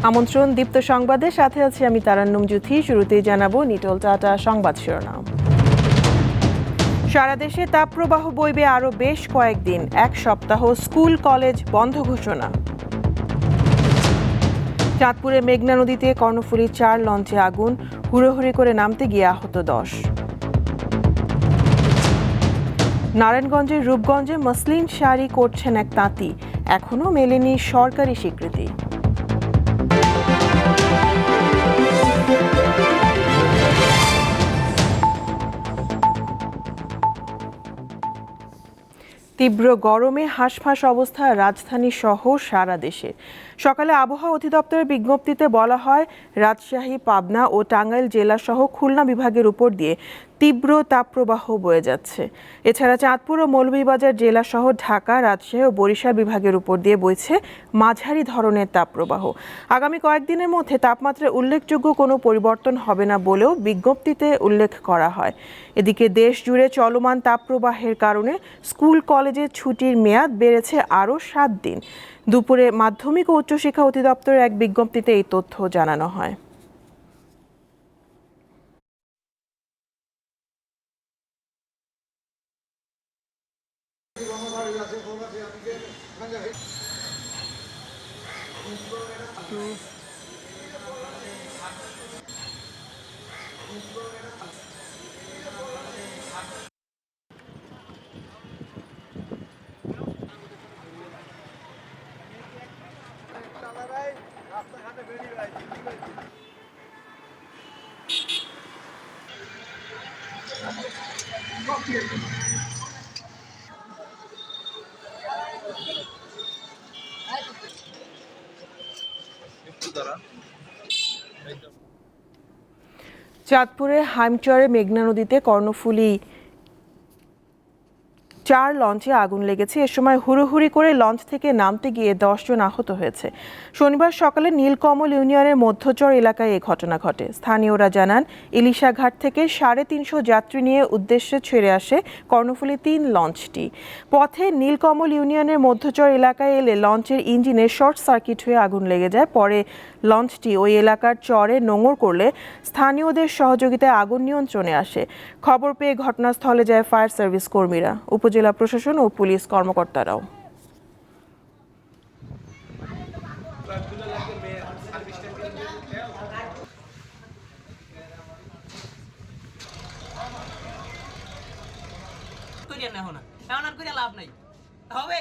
আমন্ত্রণ দীপ্ত সংবাদে, সাথে আছি আমি তারান্নুম জুথি। শুরুতেই জানাবো নিটল টাটা সংবাদ শিরোনাম। সারা দেশে তাপপ্রবাহ বইবে আরও বেশ কয়েকদিন, এক সপ্তাহ স্কুল কলেজ বন্ধ ঘোষণা। চাঁদপুরে মেঘনা নদীতে কর্ণফুলী 4 লঞ্চে আগুন, হুড়োহুড়ি করে নামতে গিয়ে আহত 10। নারায়ণগঞ্জের রূপগঞ্জে মসলিন শাড়ি করছেন এক তাঁতি, এখনও মেলেনি সরকারি স্বীকৃতি। তীব্র গরমে হাঁসফাঁস অবস্থা রাজধানী সহ সারা দেশে। সকালে আবহাওয়া অধিদপ্তরের বিজ্ঞপ্তিতে বলা হয়, রাজশাহী, পাবনা ও টাঙ্গাইল জেলা সহ খুলনা বিভাগের উপর দিয়ে তীব্র তাপপ্রবাহ বয়ে যাচ্ছে। এছাড়া চাঁদপুর ও মৌলভীবাজার জেলা সহ ঢাকা, রাজশাহী ও বরিশাল বিভাগের উপর দিয়ে বইছে মাঝারি ধরনের তাপপ্রবাহ। আগামী কয়েকদিনের মধ্যে তাপমাত্রায় উল্লেখযোগ্য কোনো পরিবর্তন হবে না বলেও বিজ্ঞপ্তিতে উল্লেখ করা হয়। এদিকে দেশ জুড়ে চলমান তাপপ্রবাহের কারণে স্কুল কলেজের ছুটির মেয়াদ বেড়েছে আরও 7 দিন। দুপুরে মাধ্যমিক ও উচ্চশিক্ষা অধিদপ্তরের এক বিজ্ঞপ্তিতে এই তথ্য জানানো হয়। চাঁদপুরে হাইমচরে মেঘনা নদীতে কর্ণফুলী 4 লঞ্চে আগুন লেগেছে। এ সময় হুড়োহুড়ি করে লঞ্চ থেকে নামতে গিয়ে 10 জন আহত হয়েছে। শনিবার সকালে নীলকমল ইউনিয়নের মধ্যচর এলাকায় এই ঘটনা ঘটে। স্থানীয়রা জানান, ইলিশা ঘাট থেকে 350 যাত্রী নিয়ে উদ্দেশ্যে ছেড়ে আসে কর্ণফুলী 3 লঞ্চটি। পথে নীলকমল ইউনিয়নের মধ্যচর এলাকায় এলে লঞ্চের ইঞ্জিনে শর্ট সার্কিট হয়ে আগুন লেগে যায়। পরে লঞ্চটি ওই এলাকার চরে নোঙর করলে স্থানীয়দের সহযোগিতায় আগুন নিয়ন্ত্রণে আসে। খবর পেয়ে ঘটনাস্থলে যায় ফায়ার সার্ভিস কর্মীরা, উপজেলা প্রশাসন ও পুলিশ কর্মকর্তারাও। লাভ নাই হবে।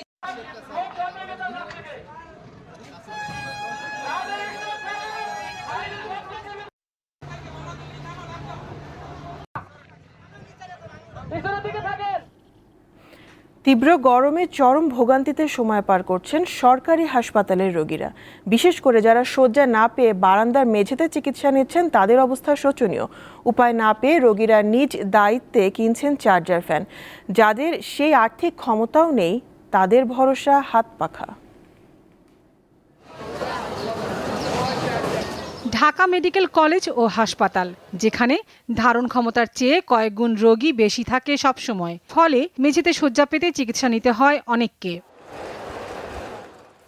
তীব্র গরমে চরম ভোগান্তিতে সময় পার করছেন সরকারি হাসপাতালের রোগীরা। বিশেষ করে যারা শয্যা না পেয়ে বারান্দার মেঝেতে চিকিৎসা নিচ্ছেন, তাদের অবস্থা শোচনীয়। উপায় না পেয়ে রোগীরা নিজ দায়িত্বে কিনছেন চার্জার ফ্যান। যাদের সেই আর্থিক ক্ষমতাও নেই, তাদের ভরসা হাত পাখা। ঢাকা মেডিকেল কলেজ ও হাসপাতাল, যেখানে ধারণ ক্ষমতার চেয়ে কয়েক গুণ রোগী বেশি থাকে সবসময়, ফলে মেঝেতে শয্যা পেতে চিকিৎসা নিতে হয় অনেককে।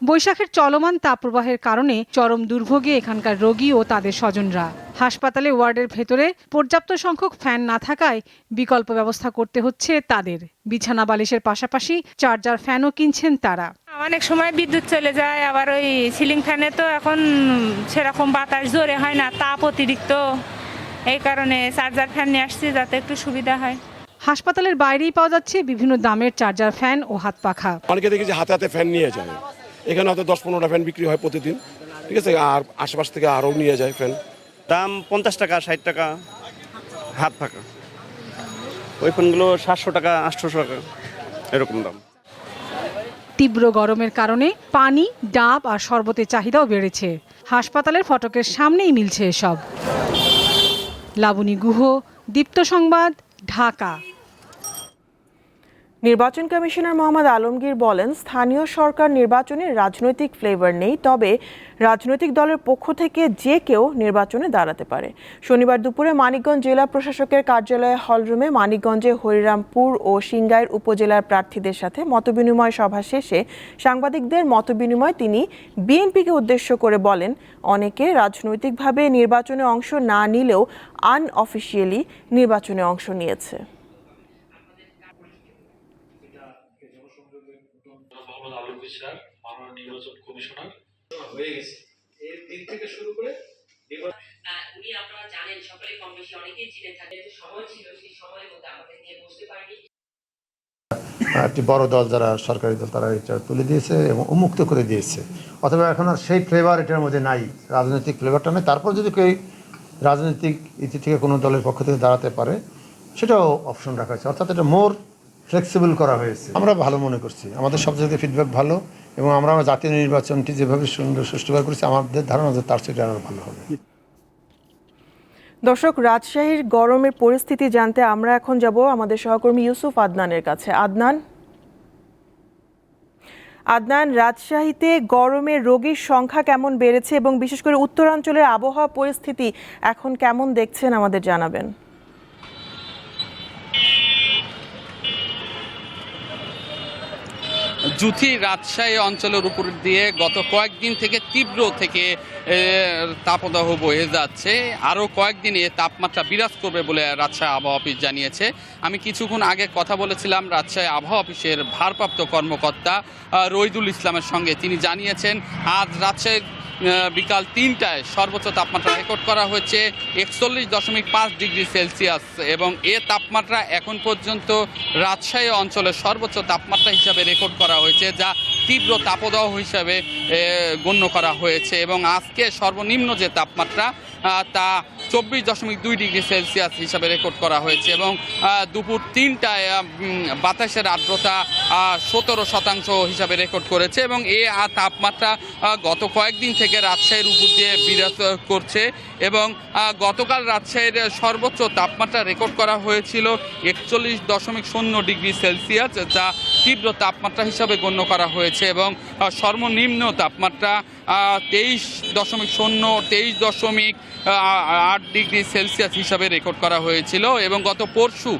বৈশাখের চলমান তাপপ্রবাহের কারণে চরম দুর্ভোগে এখানকার রোগী ও তাদের স্বজনরা। হাসপাতালে ওয়ার্ডের ভেতরে পর্যাপ্ত সংখ্যক ফ্যান না থাকায় বিকল্প ব্যবস্থা করতে হচ্ছে তাদের। বিছানা বালিশের পাশাপাশি চার্জার ফ্যানও কিনছেন তারা। অনেক সময় বিদ্যুৎ চলে যায়, আবার ওই সিলিং ফ্যানে তো এখন সেরকম বাতাস জোরে হয় না, তাপ অতিরিক্ত, এই কারণে চার্জার ফ্যান নিয়ে আসছি যাতে একটু সুবিধা হয়। হাসপাতালের বাইরেই পাওয়া যাচ্ছে বিভিন্ন দামের চার্জার ফ্যান ও হাত পাখা। অনেকে দেখি যে হাতে হাতে ফ্যান নিয়ে যায়, এখানে হয়তো 10-15টা ফ্যান বিক্রি হয় প্রতিদিন, ঠিক আছে। আর আশেপাশ থেকে আরও নিয়ে যায় ফ্যান। দাম 50 টাকা, 60 টাকা হাত পাখা। ওই ফোনগুলো 700 টাকা, 800 টাকা এরকম দাম। তীব্র গরমের কারণে পানি, ডাব আর শরবতের চাহিদাও বেড়েছে। হাসপাতালের ফটকের সামনেই মিলছে এসব। লাবণী গুহ, দীপ্ত সংবাদ, ঢাকা। নির্বাচন কমিশনার মোহাম্মদ আলমগীর বলেন, স্থানীয় সরকার নির্বাচনে রাজনৈতিক ফ্লেভার নেই, তবে রাজনৈতিক দলের পক্ষ থেকে যে কেউ নির্বাচনে দাঁড়াতে পারে। শনিবার দুপুরে মানিকগঞ্জ জেলা প্রশাসকের কার্যালয়ে হলরুমে মানিকগঞ্জে হরিরামপুর ও সিংগাইর উপজেলার প্রার্থীদের সাথে মতবিনিময় সভা শেষে সাংবাদিকদের মতবিনিময় তিনি বিএনপিকে উদ্দেশ্য করে বলেন, অনেকে রাজনৈতিকভাবে নির্বাচনে অংশ না নিলেও আনঅফিসিয়ালি নির্বাচনে অংশ নিয়েছে। মাননীয় নির্বাচন কমিশনার হয়ে গেছে এর দিন থেকে শুরু করে উনি আপনারা জানেন সকলে কম বেশি অনেকেই চিনে থাকেন যে সময় ছিল সেই সময়ের মধ্যে আমাদের নিয়ে বসতে পারিনি। একটি বড় দল যারা সরকারি দল তারা এটা তুলে দিয়েছে এবং উন্মুক্ত করে দিয়েছে, অথবা এখন আর সেই ফ্লেভার এটার মধ্যে নাই, রাজনৈতিক ফ্লেভারটা নেই। তারপর যদি কেউ রাজনৈতিক ইতি থেকে কোনো দলের পক্ষ থেকে দাঁড়াতে পারে সেটাও অপশন রাখা হয়েছে, অর্থাৎ এটা মোর ফ্লেক্সিবল করা হয়েছে। আমরা ভালো মনে করছি, আমাদের সব জায়গায় ফিডব্যাক ভালো, এবং আমরা জাতীয় নির্বাচনটি যেভাবে সুন্দর সুষ্ঠুভাবে করেছি আমাদের ধারণা যে তার চেয়ে আরও ভালো হবে। দর্শক, রাজশাহীর গরমের পরিস্থিতি জানতে আমরা এখন যাব আমাদের সহকর্মী ইউসুফ আদনানের কাছে। আদনান, রাজশাহীতে গরমের রোগীর সংখ্যা কেমন বেড়েছে এবং বিশেষ করে উত্তরাঞ্চলের আবহাওয়া পরিস্থিতি এখন কেমন দেখছেন আমাদের জানাবেন। জুথি রাজশাহী অঞ্চলের উপর দিয়ে গত কয়েকদিন থেকে তীব্র থেকে তাপদাহ বয়ে যাচ্ছে। আরও কয়েকদিনে তাপমাত্রা বিরাজ করবে বলে রাজশাহী আবহাওয়া অফিস জানিয়েছে। আমি কিছুক্ষণ আগে কথা বলেছিলাম রাজশাহী আবহাওয়া অফিসের ভারপ্রাপ্ত কর্মকর্তা রইদুল ইসলামের সঙ্গে। তিনি জানিয়েছেন আজ রাজশাহীর বিকাল ৩টায় সর্বোচ্চ তাপমাত্রা রেকর্ড করা হয়েছে ৪১.৫ ডিগ্রি সেলসিয়াস, এবং এ তাপমাত্রা এখন পর্যন্ত রাজশাহী অঞ্চলের সর্বোচ্চ তাপমাত্রা হিসাবে রেকর্ড করা হয়েছে, যা তীব্র তাপদাহ হিসাবে গণ্য করা হয়েছে। এবং আজকে সর্বনিম্ন যে তাপমাত্রা তা ২৪.২ ডিগ্রি সেলসিয়াস হিসাবে রেকর্ড করা হয়েছে, এবং দুপুর ৩টায় বাতাসের আর্দ্রতা ১৭% হিসাবে রেকর্ড করেছে। এবং এই তাপমাত্রা গত কয়েকদিন থেকে রাজশাহীর উপর দিয়ে বিরাজ করছে, এবং গতকাল রাজশাহীর সর্বোচ্চ তাপমাত্রা রেকর্ড করা হয়েছিল ৪১.০ ডিগ্রি সেলসিয়াস, যা তীব্র তাপমাত্রা হিসাবে গণ্য করা হয়েছে। এবং সর্বনিম্ন তাপমাত্রা ২৩.৮ ডিগ্রি সেলসিয়াস হিসাবে রেকর্ড করা হয়েছিল। এবং গত পরশু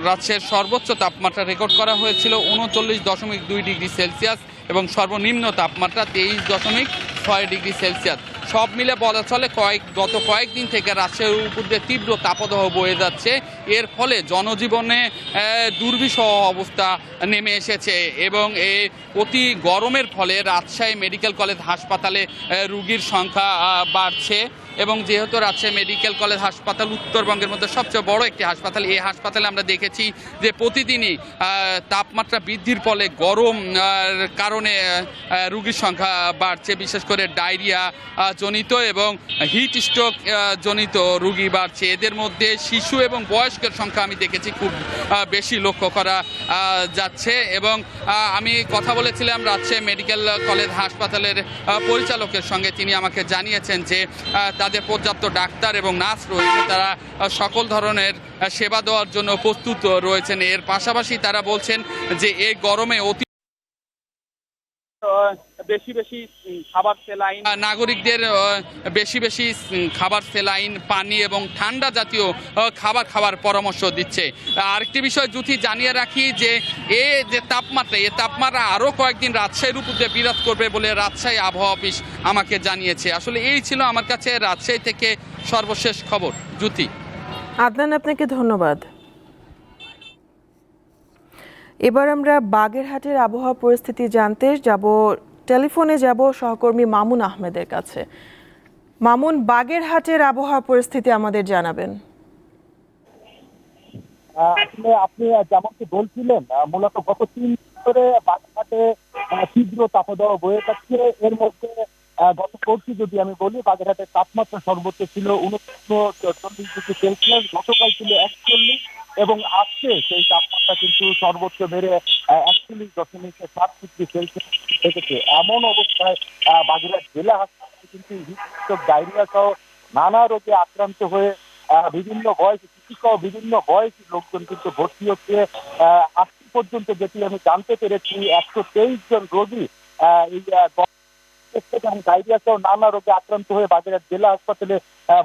রাজশাহীর সর্বোচ্চ তাপমাত্রা রেকর্ড করা হয়েছিল ৩৯.২ ডিগ্রি সেলসিয়াস, এবং সর্বনিম্ন তাপমাত্রা ২৩.৬ ডিগ্রি সেলসিয়াস। সব মিলে বলা চলে গত কয়েকদিন থেকে রাজশাহীর উপর দিয়ে তীব্র তাপদাহ বয়ে যাচ্ছে। এর ফলে জনজীবনে দুর্বিষহ অবস্থা নেমে এসেছে, এবং এই অতি গরমের ফলে রাজশাহী মেডিকেল কলেজ হাসপাতালে রোগীর সংখ্যা বাড়ছে। এবং যেহেতু রাজশাহী মেডিকেল কলেজ হাসপাতাল উত্তরবঙ্গের মধ্যে সবচেয়ে বড় একটি হাসপাতাল, এই হাসপাতালে আমরা দেখেছি যে প্রতিদিনই তাপমাত্রা বৃদ্ধির ফলে গরম কারণে রোগীর সংখ্যা বাড়ছে, বিশেষ করে ডায়রিয়া জনিত এবং হিট স্ট্রোক জনিত রোগী বাড়ছে। এদের মধ্যে শিশু এবং বয়স্কের সংখ্যা আমি দেখেছি খুব বেশি লক্ষ্য করা যাচ্ছে। এবং আমি কথা বলেছিলাম রাজশাহী মেডিকেল কলেজ হাসপাতালের পরিচালকের সঙ্গে, তিনি আমাকে জানিয়েছেন যে তাদের পর্যাপ্ত ডাক্তার এবং নার্স রয়েছে, তারা সকল ধরনের সেবা দেওয়ার জন্য প্রস্তুত রয়েছেন। এর পাশাপাশি তারা বলছেন যে এই গরমে বেশি বেশি খাবার স্যালাইন, নাগরিকদের বেশি বেশি খাবার স্যালাইন, পানি এবং ঠান্ডা জাতীয় খাবার খাওয়ার পরামর্শ দিচ্ছে। আরেকটি বিষয় জুথি জানিয়ে রাখি যে যে তাপমাত্রা আরও কয়েকদিন রাজশাহীর উপর দিয়ে বিরাজ করবে বলে রাজশাহী আবহাওয়া অফিস আমাকে জানিয়েছে। আসলে এই ছিল আমার কাছে রাজশাহী থেকে সর্বশেষ খবর। জুথি। আদনান, আপনাকে ধন্যবাদ। এবার আমরা বাগেরহাটের আবহাওয়া পরিস্থিতি জানতে টেলিফোনে যাব সহকর্মী মামুন আহমেদের কাছে। মামুন, বাগেরহাটের আবহাওয়া পরিস্থিতি আমাদের জানাবেন। আসলে আপনি যেমনটি বলছিলেন, মূলত গত ৩ ধরে বাগেরহাটে তীব্র তাপদাহ বয়ে যাচ্ছে। এর মধ্যে গত পরশু যদি আমি বলি, বাগেরহাটের তাপমাত্রা সর্বোচ্চ ছিল ২৯.৪০ ডিগ্রি সেলসিয়াস, গতকাল ছিল ৪১, এবং আজকে সেই তাপমাত্রা কিন্তু সর্বোচ্চ বেড়ে ৪১.৭ ডিগ্রি সেলসিয়াস থেকেছে। এমন অবস্থায় বাগেরহাট জেলা হাসপাতালে কিন্তু হিটস্ট্রোক, ডায়রিয়া সহ নানা রোগে আক্রান্ত হয়ে বিভিন্ন বয়সী শিশু সহ বিভিন্ন বয়সী লোকজন কিন্তু ভর্তি হচ্ছে। আজকে পর্যন্ত যেটি আমি জানতে পেরেছি 123 জন রোগী এই ডায়রিয়া সহ নানা রোগে আক্রান্ত হয়ে বাগেরহাট জেলা হাসপাতালে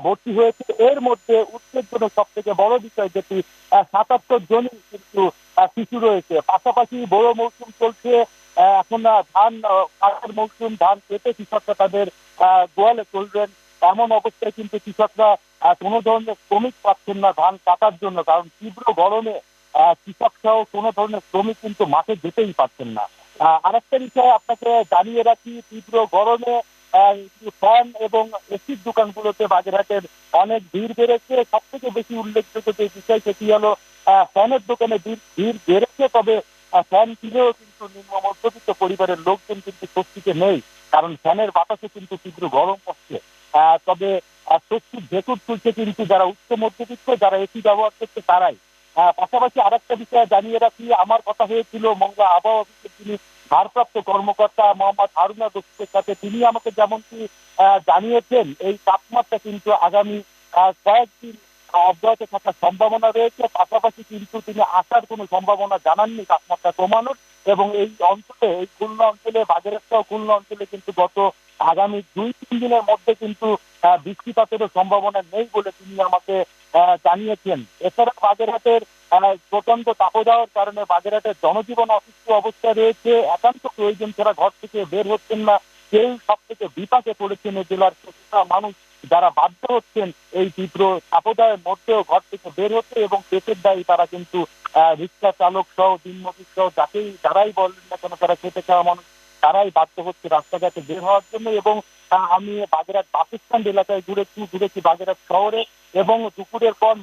ভর্তি হয়েছে। এর মধ্যে উদ্বেগজনক সব থেকে বড় বিষয় যেটি 77 জনই কিন্তু শিশু রয়েছে। পাশাপাশি বড় মৌসুম চলছে, এখন ধান কাটার মৌসুম, ধান কেটে কৃষকরা তাদের গোয়ালে চলবেন। এমন অবস্থায় কিন্তু কৃষকরা কোনো ধরনের শ্রমিক পাচ্ছেন না ধান কাটার জন্য, কারণ তীব্র গরমে কৃষক সহ কোনো ধরনের শ্রমিক কিন্তু মাঠে যেতেই পারছেন না। আরেকটা বিষয় আপনাকে জানিয়ে রাখি, তীব্র গরমে ফ্যান এবং এসির দোকানগুলোতে বাগেরহাটের অনেক ভিড় বেড়েছে। সব থেকে বেশি উল্লেখযোগ্য যে বিষয় সেটি হলো ফ্যানের দোকানে ভিড় বেড়েছে, তবে ফ্যান কিনেও কিন্তু নিম্ন মধ্যবিত্ত পরিবারের লোকজন কিন্তু স্বস্তিতে নেই, কারণ ফ্যানের বাতাসে কিন্তু তীব্র গরম পড়ছে। তবে স্বস্তির ভেতর তুলছে কিন্তু যারা উচ্চ মধ্যবিত্ত, যারা এসি ব্যবহার করছে তারাই। পাশাপাশি আরেকটা বিষয় জানিয়ে রাখি, আমার কথা হয়েছিল মংলা আবহাওয়া অফিসের যিনি ভারপ্রাপ্ত কর্মকর্তা মোহাম্মদ হারুনা রশিদের সাথে। তিনি আমাকে যেমনটি জানিয়েছেন, এই তাপমাত্রা কিন্তু আগামী কয়েকদিন অব্যাহত থাকার সম্ভাবনা রয়েছে। পাশাপাশি কিন্তু তিনি আসার কোনো সম্ভাবনা জানাননি তাপমাত্রা কমানোর, এবং এই অঞ্চলে, এই খুলনা অঞ্চলে, বাগেরহাট সহ খুলনা অঞ্চলে কিন্তু গত আগামী 2-3 দিনের মধ্যে কিন্তু বৃষ্টিপাতেরও সম্ভাবনা নেই বলে তিনি আমাকে জানিয়েছেন। এছাড়া বাগেরহাটের প্রচন্ড তাপদাহের কারণে বাগেরহাটের জনজীবন অসুস্থ অবস্থায় রয়েছে। একান্ত প্রয়োজন ছাড়া ঘর থেকে বের হচ্ছেন না, কেউ সব থেকে বিপাকে পড়েছেন এই জেলার প্রতিটা মানুষ, যারা বাধ্য হচ্ছেন এই তীব্র তাপদাহের মধ্যেও ঘর থেকে বের হচ্ছে, এবং পেটের দায়ী তারা কিন্তু রিক্সা চালক সহ দিনমজুর সহ যারাই বলেন না কেন, তারা খেতে খাওয়া মানুষ তারাই বাধ্য হচ্ছে রাস্তাঘাটে বের হওয়ার জন্য। এবং আমি বাগেরহাট বাস স্ট্যান্ড এলাকায় ঘুরেছি বাগেরহাট শহরে, এবং দুপুরের পর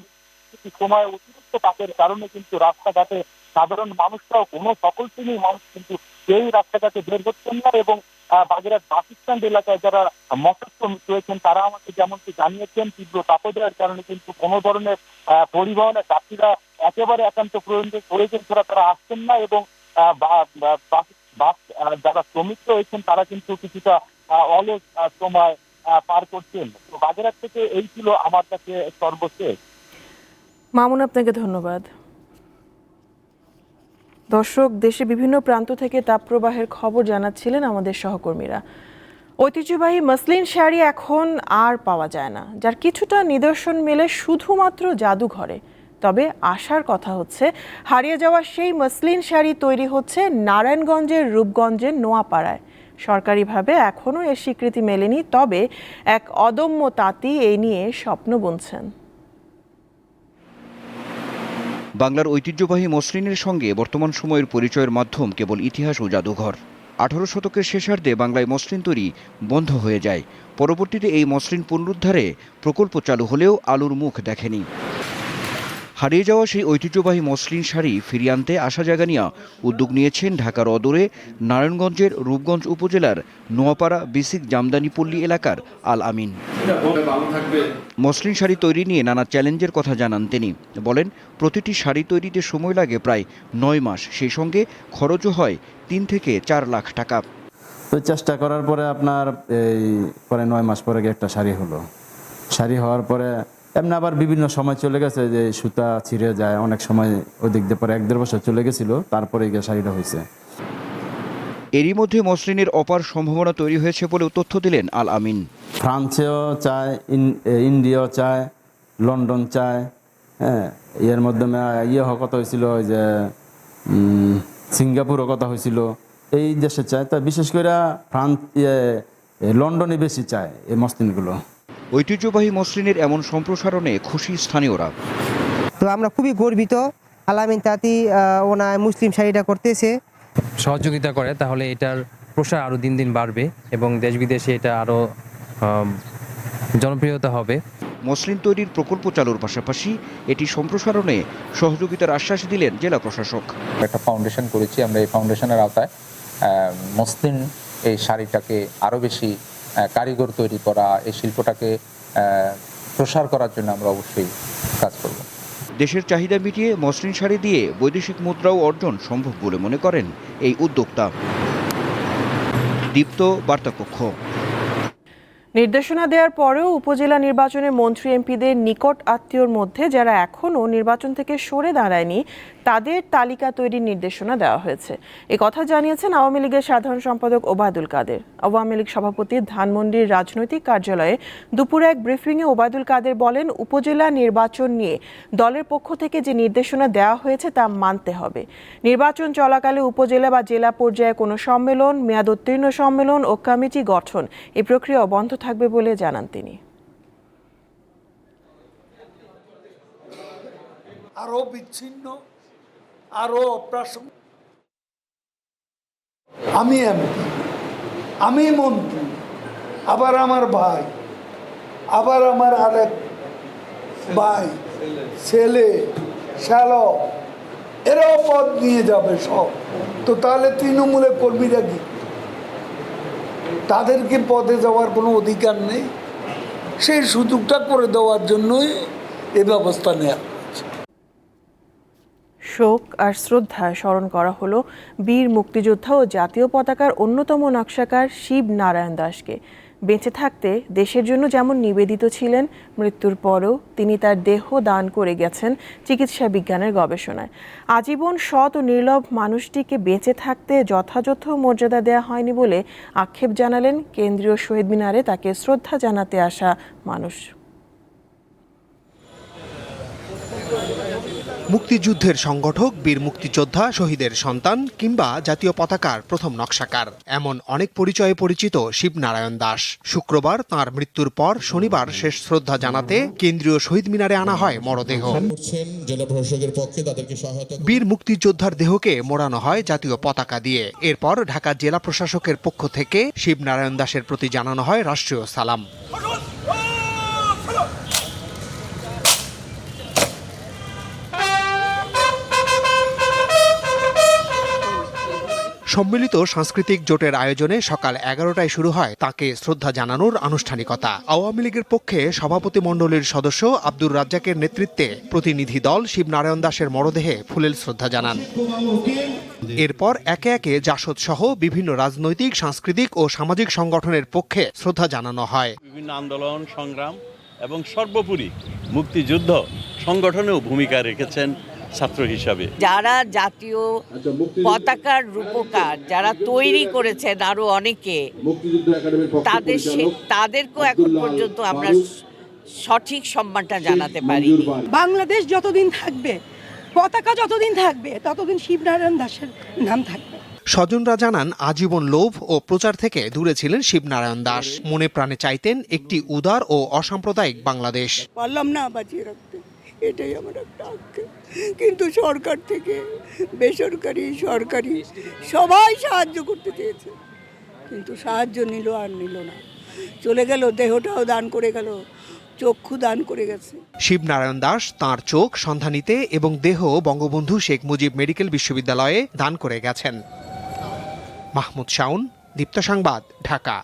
সময় অতিরিক্ত তাপের কারণে কিন্তু রাস্তাঘাটে সাধারণ মানুষরাও, কোনো সকল শ্রেণীর মানুষ কিন্তু কেউই রাস্তাঘাটে বের হচ্ছেন না। এবং বাগেরহাট বাস স্ট্যান্ড এলাকায় যারা মৎস্য শ্রমিক রয়েছেন তারা আমাকে যেমনটি জানিয়েছেন, তীব্র তাপদাহের কারণে কিন্তু কোনো ধরনের পরিবহনের যাত্রীরা একেবারে একান্ত প্রয়োজন ছাড়া তারা আসছেন না, এবং বাস যারা শ্রমিক রয়েছেন তারা কিন্তু কিছুটা অলস সময় পার করছেন। তো বাগেরহাট থেকে এই ছিল আমার কাছে সর্বশেষ। মামুন, আপনাকে ধন্যবাদ। দর্শক, দেশে বিভিন্ন প্রান্ত থেকে তাপপ্রবাহের খবর জানাচ্ছিলেন আমাদের সহকর্মীরা। ঐতিহ্যবাহী মসলিন শাড়ি এখন আর পাওয়া যায় না, যার কিছুটা নিদর্শন মেলে শুধুমাত্র জাদুঘরে। তবে আশার কথা হচ্ছে, হারিয়ে যাওয়া সেই মসলিন শাড়ি তৈরি হচ্ছে নারায়ণগঞ্জের রূপগঞ্জের নোয়াপাড়ায়। সরকারিভাবে এখনও এর স্বীকৃতি মেলেনি, তবে এক অদম্য তাঁতি এই নিয়ে স্বপ্ন বুনছেন। বাংলার ঐতিহ্যবাহী মসলিনের সঙ্গে বর্তমান সময়ের পরিচয়ের মাধ্যম কেবল ইতিহাস ও জাদুঘর। 18 শতকের শেষার্ধে বাংলায় মসলিন তৈরি বন্ধ হয়ে যায়। পরবর্তীতে এই মসলিন পুনরুদ্ধারে প্রকল্প চালু হলেও আলোর মুখ দেখেনি। হারিয়ে যাওয়া সেই ঐতিহ্যবাহী মসলিন শাড়ি ফিরিয়ে আনতে আশা জাগানিয়া উদ্যোগ নিয়েছেন ঢাকার অদূরে নারায়ণগঞ্জের রূপগঞ্জ উপজেলার নোয়াপাড়া বিসিক জামদানিপল্লী এলাকার আল আমিন। মসলিন শাড়ি তৈরি নিয়ে নানা চ্যালেঞ্জের কথা জানান তিনি। বলেন, প্রতিটি শাড়ি তৈরিতে সময় লাগে প্রায় 9 মাস, সেই সঙ্গে খরচও হয় 3 থেকে 4 লাখ টাকা। তো চেষ্টা করার পরে আপনার এই পরে 9 মাস পরে একটা শাড়ি হলো। শাড়ি হওয়ার পরে এমনি আবার বিভিন্ন সময় চলে গেছে, যে সুতা ছিঁড়ে যায়, অনেক সময় ওদিক দিয়ে পরে 1-1.5 বছর চলে গেছিল, তারপরে গিয়ে শাড়িটা হয়েছে। এরই মধ্যে মসলিনের অপার সম্ভাবনা তৈরি হয়েছে বলেও তথ্য দিলেন আল আমিন। ফ্রান্সেও চায়, ইন্ডিয়াও চায়, লন্ডন চায়, হ্যাঁ, এর মাধ্যমে কথা হয়েছিল যে সিঙ্গাপুরও কথা হয়েছিল, এই দেশে চায়। তা বিশেষ করে লন্ডনে বেশি চায় এই মসলিনগুলো। ঐতিহ্যবাহী মসলিনের এমন সম্প্রসারণে খুশি স্থানীয়রা। তো আমরা খুবই গর্বিত, আলামিন তাঁতি ওনার মুসলিম শাড়িটা করতেছে, সহযোগিতা করে, তাহলে এটার প্রসার আরও দিন দিন বাড়বে এবং দেশ বিদেশে এটা আরও জনপ্রিয়তা হবে। মসলিন তৈরির প্রকল্প চালুর পাশাপাশি এটি সম্প্রসারণে সহযোগিতার আশ্বাস দিলেন জেলা প্রশাসক। একটা ফাউন্ডেশন করেছি আমরা, এই ফাউন্ডেশনের আওতায় মসলিন এই শাড়িটাকে আরও বেশি কারিগর তৈরি করা, এই শিল্পটাকে প্রসার করার জন্য আমরা অবশ্যই কাজ করব। দেশের চাহিদা মিটিয়ে মসলিন শাড়ি দিয়ে বৈদেশিক মুদ্রাও অর্জন সম্ভব বলে মনে করেন এই উদ্যোক্তা। দীপ্ত বার্তাকক্ষ। নির্দেশনা দেওয়ার পরেও উপজেলা নির্বাচনে মন্ত্রী এমপিদের নিকট আত্মীয়র মধ্যে যারা এখনও নির্বাচন থেকে সরে দাঁড়ায়নি, তাদের তালিকা তৈরির নির্দেশনা দেওয়া হয়েছে। এ কথা জানিয়েছেন আওয়ামী লীগের সাধারণ সম্পাদক ওবায়দুল কাদের। আওয়ামী লীগ সভাপতি ধানমন্ডির রাজনৈতিক কার্যালয়ে দুপুরে এক ব্রিফিংয়ে ওবায়দুল কাদের বলেন, উপজেলা নির্বাচন নিয়ে দলের পক্ষ থেকে যে নির্দেশনা দেওয়া হয়েছে তা মানতে হবে। নির্বাচন চলাকালে উপজেলা বা জেলা পর্যায়ে কোনো সম্মেলন, মেয়াদোত্তীর্ণ সম্মেলন ও কমিটি গঠন এই প্রক্রিয়া বন্ধ থাকবে বলে জানান তিনি। আরো বিচ্ছিন্ন, আরো অপ্রাসঙ্গিক। আমি এমপি, আমি মন্ত্রী, আবার আমার ভাই, আবার আমার আরেক ভাই, ছেলে, শ্যালক, এরাও পদ নিয়ে যাবে সব। তো তাহলে তৃণমূলের কর্মীরা কি, তাদেরকে পদে যাওয়ার কোনো অধিকার নেই? সেই সুযোগটা করে দেওয়ার জন্যই এ ব্যবস্থা নেওয়া। শোক আর শ্রদ্ধায় স্মরণ করা হলো বীর মুক্তিযোদ্ধা ও জাতীয় পতাকার অন্যতম নকশাকার শিব নারায়ণ দাসকে। বেঁচে থাকতে দেশের জন্য যেমন নিবেদিত ছিলেন, মৃত্যুর পরও তিনি তার দেহ দান করে গেছেন চিকিৎসা বিজ্ঞানের গবেষণায়। আজীবন সৎ ও নির্লোভ মানুষটিকে বেঁচে থাকতে যথাযথ মর্যাদা দেওয়া হয়নি বলে আক্ষেপ জানালেন কেন্দ্রীয় শহীদ মিনারে তাকে শ্রদ্ধা জানাতে আসা মানুষ। মুক্তিযুদ্ধের সংগঠক, বীর মুক্তিযোদ্ধা, শহীদের সন্তান কিংবা জাতীয় পতাকার প্রথম নকশাকার, এমন অনেক পরিচয়ে পরিচিত শিবনারায়ণ দাস। শুক্রবার তাঁর মৃত্যুর পর শনিবার শেষ শ্রদ্ধা জানাতে কেন্দ্রীয় শহীদ মিনারে আনা হয় মরদেহ। বীর মুক্তিযোদ্ধার দেহকে মোড়ানো হয় জাতীয় পতাকা দিয়ে। এরপর ঢাকা জেলা প্রশাসকের পক্ষ থেকে শিবনারায়ণ দাসের প্রতি জানানো হয় রাষ্ট্রীয় সালাম। সম্মিলিত সাংস্কৃতিক জোটের আয়োজনে সকাল 11টায় শুরু হয় তাকে শ্রদ্ধা জানানোর আনুষ্ঠানিকতা। আওয়ামী লীগের পক্ষে সভাপতি মণ্ডলীর সদস্য আব্দুর রাজ্জাকের নেতৃত্বে প্রতিনিধি দল শিবনারায়ণ দাসের মরদেহে ফুলেল শ্রদ্ধা জানান। এরপর একে একে জাসদ সহ বিভিন্ন রাজনৈতিক, সাংস্কৃতিক ও সামাজিক সংগঠনের পক্ষে শ্রদ্ধা জানানো হয়। বিভিন্ন আন্দোলন, সংগ্রাম এবং সর্বোপরি মুক্তিযুদ্ধ সংগঠনেও ভূমিকা রেখেছেন ছাত্র হিসাবে। যারা জাতীয় পতাকার রূপকার, যারা তৈরি করেছেন আরো অনেকে, তাদেরকেও এখন পর্যন্ত আমরা সঠিক সম্মানটা জানাতে পারি। বাংলাদেশ যতদিন থাকবে, পতাকা যতদিন থাকবে, ততদিন শিবনারায়ণ দাসের নাম থাকবে। স্বজনরা জানান, আজীবন লোভ ও প্রচার থেকে দূরে ছিলেন শিবনারায়ণ দাস। মনে প্রাণে চাইতেন একটি উদার ও অসাম্প্রদায়িক বাংলাদেশ। পারলাম না বাঁচিয়ে রাখতে, এটাই আমার একটা আক্ষেপ। কিন্তু সরকার থেকে বেসরকারি, সরকারি সবাই সাহায্য করতে চেয়েছে, কিন্তু সাহায্য নিল আর নিল না, চলে গেল। দেহটাও দান করে গেল, চক্ষু দান করে গেছে। শিবনারায়ণ দাস তাঁর চোখ, সন্ধানীতে এবং দেহ বঙ্গবন্ধু শেখ মুজিব মেডিকেল বিশ্ববিদ্যালয়ে দান করে গেছেন। মাহমুদ শাওন, দীপ্ত সংবাদ, ঢাকা।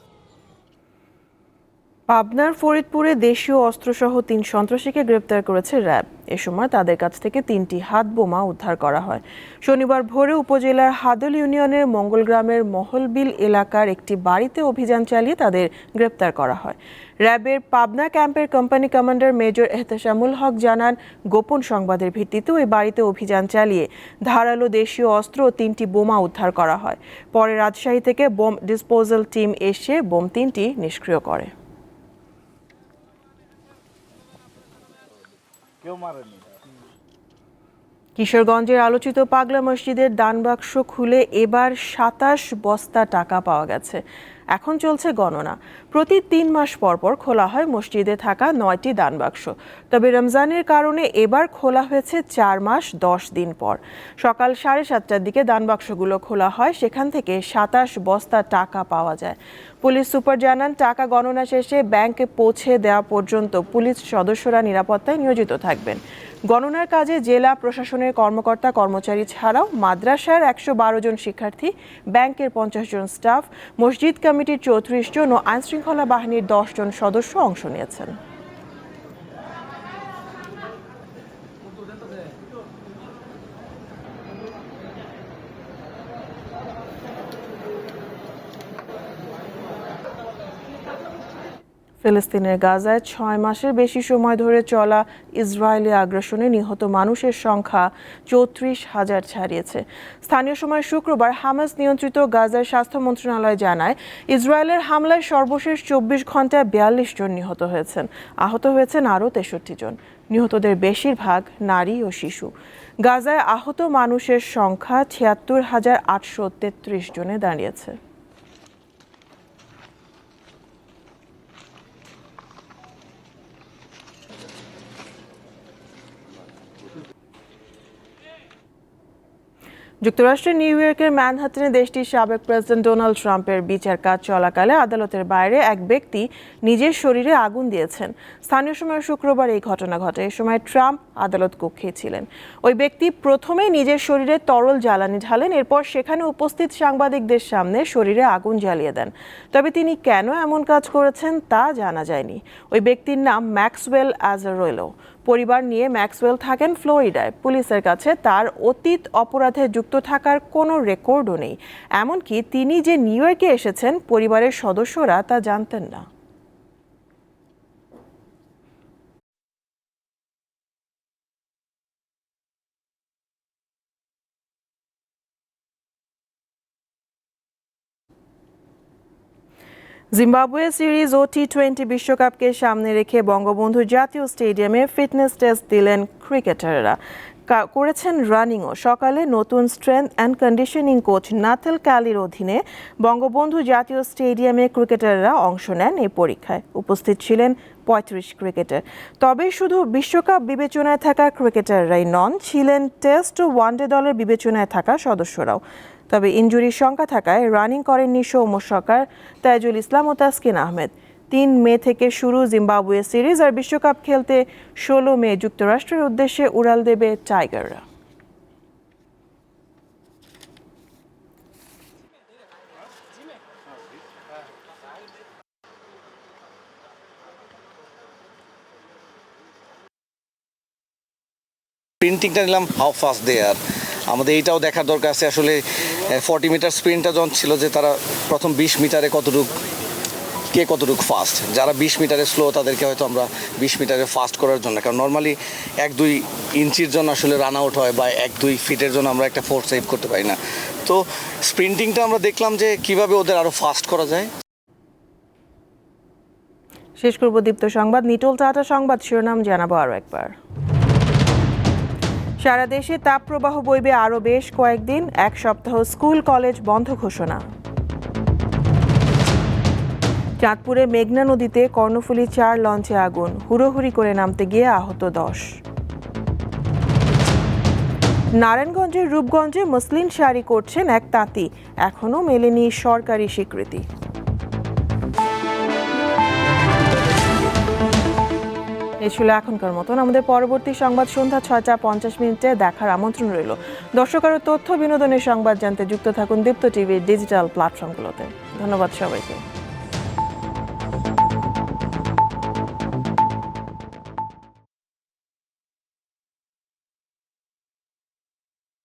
পাবনার ফরিদপুরে দেশীয় অস্ত্রসহ 3 সন্ত্রাসীকে গ্রেপ্তার করেছে র্যাব। এ সময় তাদের কাছ থেকে 3টি হাত বোমা উদ্ধার করা হয়। শনিবার ভোরে উপজেলার হাদল ইউনিয়নের মঙ্গলগ্রামের মহলবিল এলাকার একটি বাড়িতে অভিযান চালিয়ে তাদের গ্রেপ্তার করা হয়। র্যাবের পাবনা ক্যাম্পের কোম্পানি কমান্ডার মেজর এহতেশামুল হক জানান, গোপন সংবাদের ভিত্তিতে ওই বাড়িতে অভিযান চালিয়ে ধারালো দেশীয় অস্ত্র ও 3টি বোমা উদ্ধার করা হয়। পরে রাজশাহী থেকে বোম ডিসপোজাল টিম এসে বোম 3টি নিষ্ক্রিয় করে। কিশোরগঞ্জের আলোচিত পাগলা মসজিদের দানবাক্স খুলে এবার 27 বস্তা টাকা পাওয়া গেছে। এখন চলছে গণনা। প্রতি 3 মাস পর পর খোলা হয় মসজিদে থাকা 9টি দানবাক্স। তবে রমজানের কারণে এবার খোলা হয়েছে 4 মাস 10 দিন পর। সকাল 7:30টার দিকে দানবাক্সগুলো খোলা হয়, সেখান থেকে 27 বস্তা টাকা পাওয়া যায়। পুলিশ সুপার জানান, টাকা গণনা শেষে ব্যাংকে পৌঁছে দেওয়া পর্যন্ত পুলিশ সদস্যরা নিরাপত্তায় নিয়োজিত থাকবেন। গণনার কাজে জেলা প্রশাসনের কর্মকর্তা কর্মচারী ছাড়াও মাদ্রাসার 112 জন শিক্ষার্থী, ব্যাংকের 50 জন স্টাফ, মসজিদ কমিটির 34 জন ও আইনশৃঙ্খলা বাহিনীর 10 জন সদস্য অংশ নিয়েছেন। ফিলিস্তিনের গাজায় 6 মাসের বেশি সময় ধরে চলা ইসরায়েলি আগ্রাসনে নিহত মানুষের সংখ্যা 34,000 ছাড়িয়েছে। স্থানীয় সময় শুক্রবার হামাস নিয়ন্ত্রিত গাজার স্বাস্থ্য মন্ত্রণালয় জানায়, ইসরায়েলের হামলায় সর্বশেষ 24 ঘন্টায় 42 জন নিহত হয়েছেন। আহত হয়েছেন আরও 63 জন। নিহতদের বেশিরভাগ নারী ও শিশু। গাজায় আহত মানুষের সংখ্যা 76,833 জনে দাঁড়িয়েছে। যুক্তরাষ্ট্রের নিউ ইয়র্কের ম্যানহাটনে দেশটির সাবেক প্রেসিডেন্ট ডোনাল্ড ট্রাম্পের বিচার কাজ চলাকালে আদালতের বাইরে এক ব্যক্তি নিজের শরীরে আগুন দিয়েছেন। স্থানীয় সময় শুক্রবার এই ঘটনা ঘটে। এ সময় ট্রাম্প আদালত কক্ষে ছিলেন। ওই ব্যক্তি প্রথমে নিজের শরীরে তরল জ্বালানি ঢালেন, এরপর সেখানে উপস্থিত সাংবাদিকদের সামনে শরীরে আগুন জ্বালিয়ে দেন। তবে তিনি কেন এমন কাজ করেছেন তা জানা যায়নি। ওই ব্যক্তির নাম ম্যাক্সওয়েল অ্যাজারোলো। পরিবার নিয়ে ম্যাক্সওয়েল থাকেন ফ্লোরিডায়। পুলিশের কাছে তার অতীত অপরাধে যুক্ত থাকার কোনো রেকর্ডও নেই। এমনকি তিনি যে নিউ ইয়র্কে এসেছেন পরিবারের সদস্যরা তা জানতেন না। জিম্বাবুয়ে সিরিজ ও টি-20 বিশ্বকাপকে সামনে রেখে বঙ্গবন্ধু জাতীয় স্টেডিয়ামে ফিটনেস টেস্ট দিলেন ক্রিকেটাররা। করেছেন রানিংও। সকালে নতুন স্ট্রেংথ অ্যান্ড কন্ডিশনিং কোচ নাথেল ক্যালির অধীনে বঙ্গবন্ধু জাতীয় স্টেডিয়ামে ক্রিকেটাররা অংশ নেন এই পরীক্ষায়। উপস্থিত ছিলেন 35 ক্রিকেটার। তবে শুধু বিশ্বকাপ বিবেচনায় থাকা ক্রিকেটাররাই নন, ছিলেন টেস্ট ও ওয়ানডে দলের বিবেচনায় থাকা সদস্যরাও। তবে ইনজুরির শঙ্কা থাকায় রানিং করেননি সৌম্য সরকার, তাইজুল ইসলাম ও তাসকিন আহমেদ। 3 মে থেকে শুরু জিম্বাবুয়ে সিরিজ। আর বিশ্বকাপ খেলতে 16 মে যুক্তরাষ্ট্রের উদ্দেশ্যে উড়াল দেবে টাইগাররা। প্রিন্টিংটা নিলাম হাউ ফাস্ট দে আর। আমাদের এইটাও দেখার দরকার আছে আসলে 40 মিটার স্প্রিন্টটা যখন ছিল যে তারা প্রথম 20 মিটারে কতটুকু ফাস্ট। যারা 20 মিটারে স্লো তাদেরকে হয়তো আমরা 20 মিটারে ফাস্ট করার জন্য, কারণ নর্মালি 1-2 ইঞ্চির জন্য আসলে রান আউট হয় বা 1-2 ফিটের জন্য আমরা একটা ফোর্স সেভ করতে পারি না। তো স্প্রিন্টিংটা আমরা দেখলাম যে কিভাবে ওদের আরও ফাস্ট করা যায়। শেষ করব দীপ্ত সংবাদ। নিটোল টাটা সংবাদ শিরোনাম জানাবো আরও একবার। সারা দেশে তাপপ্রবাহ বইবে আরও বেশ কয়েকদিন। 1 সপ্তাহ স্কুল কলেজ বন্ধ ঘোষণা। চাঁদপুরে মেঘনা নদীতে কর্ণফুলী 4 লঞ্চে আগুন, হুড়োহুড়ি করে নামতে গিয়ে আহত 10। নারায়ণগঞ্জের রূপগঞ্জে মসলিন শাড়ি করছেন এক তাঁতি, এখনও মেলেনি সরকারি স্বীকৃতি। এই ছিল এখনকার মতন। আমাদের পরবর্তী সংবাদ সন্ধ্যা 6টা50 দেখার আমন্ত্রণ রইল। দর্শক আরও তথ্য বিনোদনের সংবাদ জানতে যুক্ত থাকুন দীপ্ত টিভির ডিজিটাল প্ল্যাটফর্মগুলোতে। ধন্যবাদ সবাইকে।